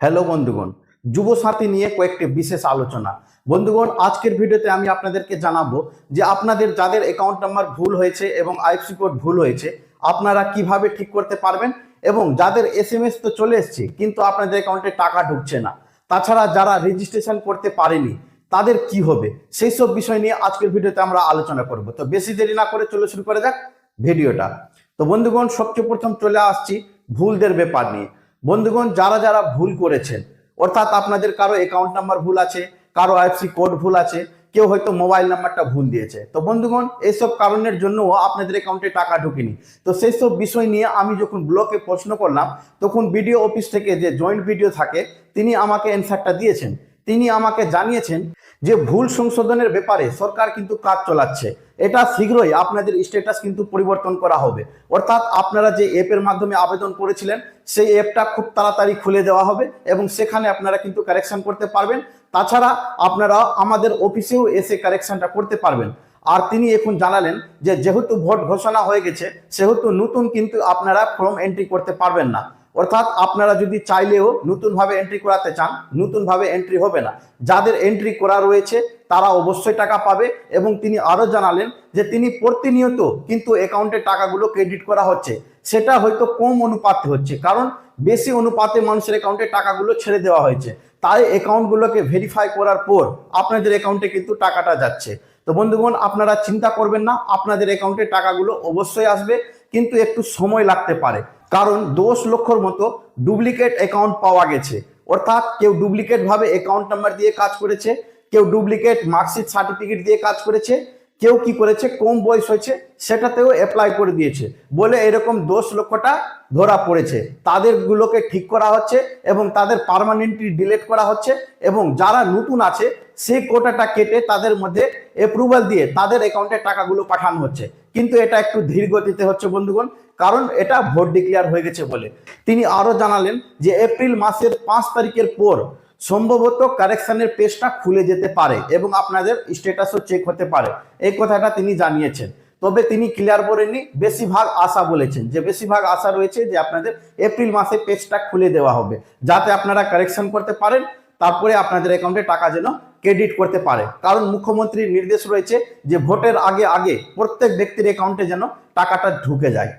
Hello বন্ধুগণ, যুব সাথী নিয়ে কয়েকটি বিশেষ আলোচনা। বন্ধুগণ, আজকের ভিডিওতে আমি আপনাদেরকে জানাবো যে আপনাদের যাদের অ্যাকাউন্ট নাম্বার ভুল হয়েছে এবং আইএফসি কোড ভুল হয়েছে আপনারা কিভাবে ঠিক করতে পারবেন, এবং যাদের এসএমএস তো চলে এসছে কিন্তু আপনাদের অ্যাকাউন্টে টাকা ঢুকছে না, তাছাড়া যারা রেজিস্ট্রেশন করতে পারেনি তাদের কি হবে, সেই সব বিষয় নিয়ে আজকের ভিডিওতে আমরা আলোচনা করব। তো বেশি দেরি না করে চলে শুরু করে যাক ভিডিওটা। তো বন্ধুগণ, সবচেয়ে প্রথম চলে আসছি ভুলদের ব্যাপার নিয়ে। বন্ধুগণ, যারা যারা ভুল করেছেন, অর্থাৎ আপনাদের কারো অ্যাকাউন্ট নাম্বার ভুল আছে, কারো আইএফসি কোড ভুল আছে, কেউ হয়তো মোবাইল নাম্বারটা ভুল দিয়েছে, তো বন্ধুগণ এইসব কারণের জন্য আপনাদের অ্যাকাউন্টে টাকা ঢুকেনি। তো সেই সব বিষয় নিয়ে আমি যখন ব্লকে প্রশ্ন করলাম তখন বিডিও অফিস থেকে যে জয়েন্ট ভিডিও থাকে তিনি আমাকে অ্যান্সারটা দিয়েছেন। তিনি আমাকে জানিয়েছেন যে ভুল সংশোধনের ব্যাপারে সরকার কিন্তু কাজ চালাচ্ছে, এটা শীঘ্রই আপনাদের স্ট্যাটাস কিন্তু পরিবর্তন করা হবে। অর্থাৎ আপনারা যে অ্যাপের মাধ্যমে আবেদন করেছিলেন সেই অ্যাপটা খুব তাড়াতাড়ি খুলে দেওয়া হবে এবং সেখানে আপনারা কিন্তু কারেকশন করতে পারবেন। তাছাড়া আপনারা আমাদের অফিসেও এসে কারেকশনটা করতে পারবেন। আর তিনি এখন জানালেন যে যেহেতু ভোট ঘোষণা হয়ে গেছে সেহেতু নতুন কিন্তু আপনারা ফর্ম এন্ট্রি করতে পারবেন না। অর্থাৎ আপনারা যদি চাইলেও নতুনভাবে এন্ট্রি করাতে চান নতুনভাবে এন্ট্রি হবে না। যাদের এন্ট্রি করা রয়েছে তারা অবশ্যই টাকা পাবে। এবং তিনি আরও জানালেন যে তিনি প্রতিনিয়ত কিন্তু অ্যাকাউন্টে টাকাগুলো ক্রেডিট করা হচ্ছে, সেটা হয়তো কম অনুপাতে হচ্ছে, কারণ বেশি অনুপাতে মানুষের অ্যাকাউন্টে টাকাগুলো ছেড়ে দেওয়া হয়েছে, তাই অ্যাকাউন্টগুলোকে ভেরিফাই করার পর আপনাদের অ্যাকাউন্টে কিন্তু টাকাটা যাচ্ছে। তো বন্ধুগণ, আপনারা চিন্তা করবেন না, আপনাদের অ্যাকাউন্টে টাকাগুলো অবশ্যই আসবে, কিন্তু একটু সময় লাগতে পারে, কারণ 10 লক্ষর মতো ডুপ্লিকেট অ্যাকাউন্ট পাওয়া গেছে। অর্থাৎ কেউ ডুপ্লিকেট ভাবে অ্যাকাউন্ট নাম্বার দিয়ে কাজ করেছে, কেউ ডুপ্লিকেট মার্কশিট সার্টিফিকেট দিয়ে কাজ করেছে, কেউ কি করেছে কম বয়স হয়েছে সেটাতেও অ্যাপ্লাই করে দিয়েছে বলে এরকম 10 লক্ষটা ধরা পড়েছে। তাদের গুলোকে ঠিক করা হচ্ছে এবং তাদের পার্মানেন্টলি ডিলিট করা হচ্ছে, এবং যারা নতুন আছে সেই কোটাটা কেটে তাদের মধ্যে অ্যাপ্রুভাল দিয়ে তাদের অ্যাকাউন্টে টাকাগুলো পাঠানো হচ্ছে। কিন্তু এটা একটু ধীর গতিতে হচ্ছে বন্ধুগণ, কারণ এটা ভোট ডিক্লেয়ার হয়ে গেছে বলে। তিনি আরো জানালেন যে এপ্রিল মাসের 5 তারিখের পর সম্ভবত কারেকশনের পেজটা খুলে যেতে পারে এবং আপনাদের স্ট্যাটাসও চেক হতে পারে, এই কথাটা তিনি জানিয়েছেন। তবে তিনি ক্লিয়ার করেননি, বেশিরভাগ আশা বলেছেন যে বেশিরভাগ আশা রয়েছে যে আপনাদের এপ্রিল মাসে পেজটা খুলে দেওয়া হবে, যাতে আপনারা কারেকশন করতে পারেন, তারপরে আপনাদের অ্যাকাউন্টে টাকা যেন ক্রেডিট করতে পারে। কারণ মুখ্যমন্ত্রীর নির্দেশ রয়েছে যে ভোটের আগে আগে প্রত্যেক ব্যক্তির অ্যাকাউন্টে যেন টাকাটা ঢুকে যায়।